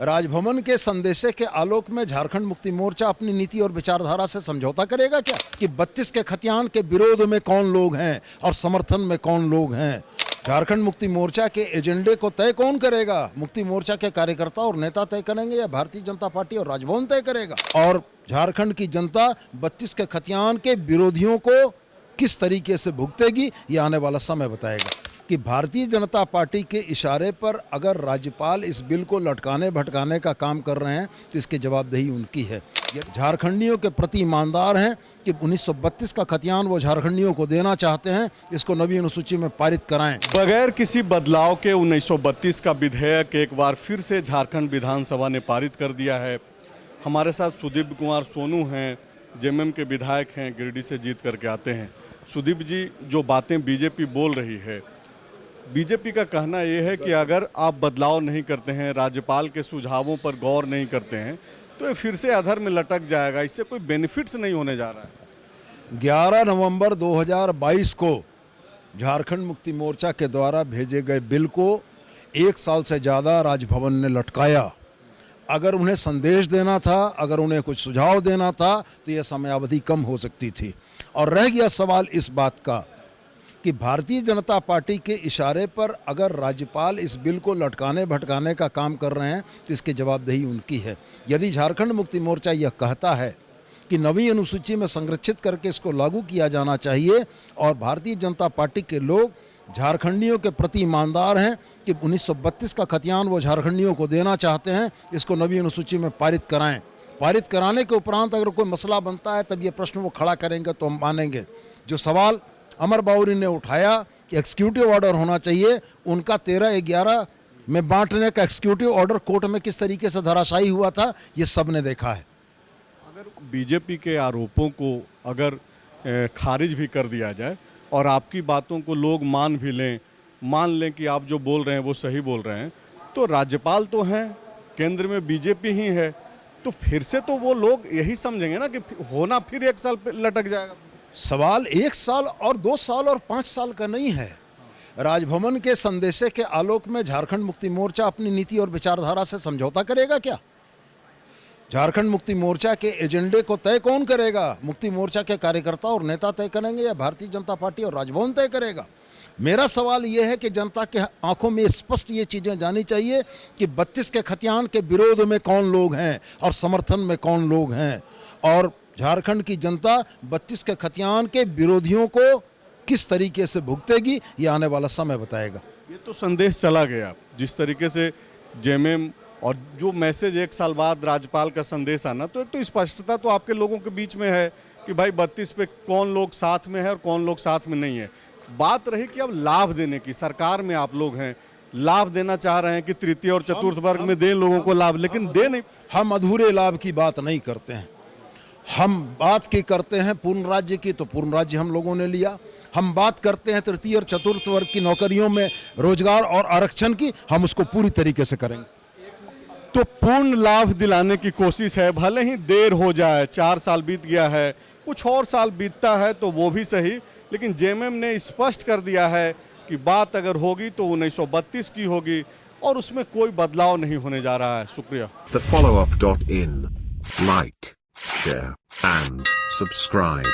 राजभवन के संदेशे के आलोक में झारखंड मुक्ति मोर्चा अपनी नीति और विचारधारा से समझौता करेगा क्या कि 32 के खतियान के विरोध में कौन लोग हैं और समर्थन में कौन लोग हैं? झारखंड मुक्ति मोर्चा के एजेंडे को तय कौन करेगा? मुक्ति मोर्चा के कार्यकर्ता और नेता तय करेंगे या भारतीय जनता पार्टी और राजभवन तय करेगा? और झारखंड की जनता 32 के खतियान के विरोधियों को किस तरीके से भुगतेगी, ये आने वाला समय बताएगा। कि भारतीय जनता पार्टी के इशारे पर अगर राज्यपाल इस बिल को लटकाने भटकाने का काम कर रहे हैं तो इसकी जवाबदेही उनकी है। ये झारखंडियों के प्रति ईमानदार हैं कि 1932 का खतियान वो झारखंडियों को देना चाहते हैं, इसको नवी अनुसूची में पारित कराएं। बगैर किसी बदलाव के 1932 का विधेयक एक बार फिर से झारखंड विधानसभा ने पारित कर दिया है। हमारे साथ सुदीप कुमार सोनू हैं, जेएमएम के विधायक हैं, गिरिडीह से जीत करके आते हैं। सुदीप जी, जो बातें बीजेपी बोल रही है, बीजेपी का कहना यह है कि अगर आप बदलाव नहीं करते हैं, राज्यपाल के सुझावों पर गौर नहीं करते हैं, तो ये फिर से अधर में लटक जाएगा, इससे कोई बेनिफिट्स नहीं होने जा रहा है। 11 नवंबर 2022 को झारखंड मुक्ति मोर्चा के द्वारा भेजे गए बिल को 1 साल से ज़्यादा राजभवन ने लटकाया। अगर उन्हें संदेश देना था, अगर उन्हें कुछ सुझाव देना था, तो यह समयावधि कम हो सकती थी। और रह गया सवाल इस बात का कि भारतीय जनता पार्टी के इशारे पर अगर राज्यपाल इस बिल को लटकाने भटकाने का काम कर रहे हैं तो इसकी जवाबदेही उनकी है। यदि झारखंड मुक्ति मोर्चा यह कहता है कि नवी अनुसूची में संरक्षित करके इसको लागू किया जाना चाहिए और भारतीय जनता पार्टी के लोग झारखंडियों के प्रति ईमानदार हैं कि 1932 का खतियान वो झारखंडियों को देना चाहते हैं, इसको नवी अनुसूची में पारित कराएं। पारित कराने के उपरांत अगर कोई मसला बनता है तब ये प्रश्न वो खड़ा करेंगे तो हम मानेंगे। जो सवाल अमर बाउरी ने उठाया कि एग्जीक्यूटिव ऑर्डर होना चाहिए, उनका 13/11 में बांटने का एग्जीक्यूटिव ऑर्डर कोर्ट में किस तरीके से धराशायी हुआ था, ये सब ने देखा है। अगर बीजेपी के आरोपों को अगर खारिज भी कर दिया जाए और आपकी बातों को लोग मान लें कि आप जो बोल रहे हैं वो सही बोल रहे हैं, तो राज्यपाल तो हैं, केंद्र में बीजेपी ही है, तो फिर से तो वो लोग यही समझेंगे ना कि होना फिर 1 साल पे लटक जाएगा। सवाल 1 साल और 2 साल और 5 साल का नहीं है। राजभवन के संदेशे के आलोक में झारखंड मुक्ति मोर्चा अपनी नीति और विचारधारा से समझौता करेगा क्या? झारखंड मुक्ति मोर्चा के एजेंडे को तय कौन करेगा? मुक्ति मोर्चा के कार्यकर्ता और नेता तय करेंगे या भारतीय जनता पार्टी और राजभवन तय करेगा? मेरा सवाल यह है कि जनता के आंखों में स्पष्ट ये चीज़ें जानी चाहिए कि 32 के खतियान के विरोध में कौन लोग हैं और समर्थन में कौन लोग हैं। और झारखंड की जनता 32 के खतियान के विरोधियों को किस तरीके से भुगतेगी, ये आने वाला समय बताएगा। ये तो संदेश चला गया, जिस तरीके से जेएमएम और जो मैसेज 1 साल बाद राज्यपाल का संदेश आना, तो एक तो स्पष्टता तो आपके लोगों के बीच में है कि भाई 32 पे कौन लोग साथ में है और कौन लोग साथ में नहीं है। बात रही कि अब लाभ देने की, सरकार में आप लोग हैं, लाभ देना चाह रहे हैं कि तृतीय और चतुर्थ वर्ग में दें लोगों को लाभ, लेकिन दे नहीं। हम अधूरे लाभ की बात नहीं करते हैं, हम बात की करते हैं पूर्ण राज्य की, तो पूर्ण राज्य हम लोगों ने लिया। हम बात करते हैं तृतीय और चतुर्थ वर्ग की नौकरियों में रोजगार और आरक्षण की, हम उसको पूरी तरीके से करेंगे। तो पूर्ण लाभ दिलाने की कोशिश है, भले ही देर हो जाए, 4 साल बीत गया है, कुछ और साल बीतता है तो वो भी सही, लेकिन जेएमएम ने स्पष्ट कर दिया है कि बात अगर होगी तो 1932 की होगी और उसमें कोई बदलाव नहीं होने जा रहा है। शुक्रिया। TheFollowUp.in, like, share and subscribe.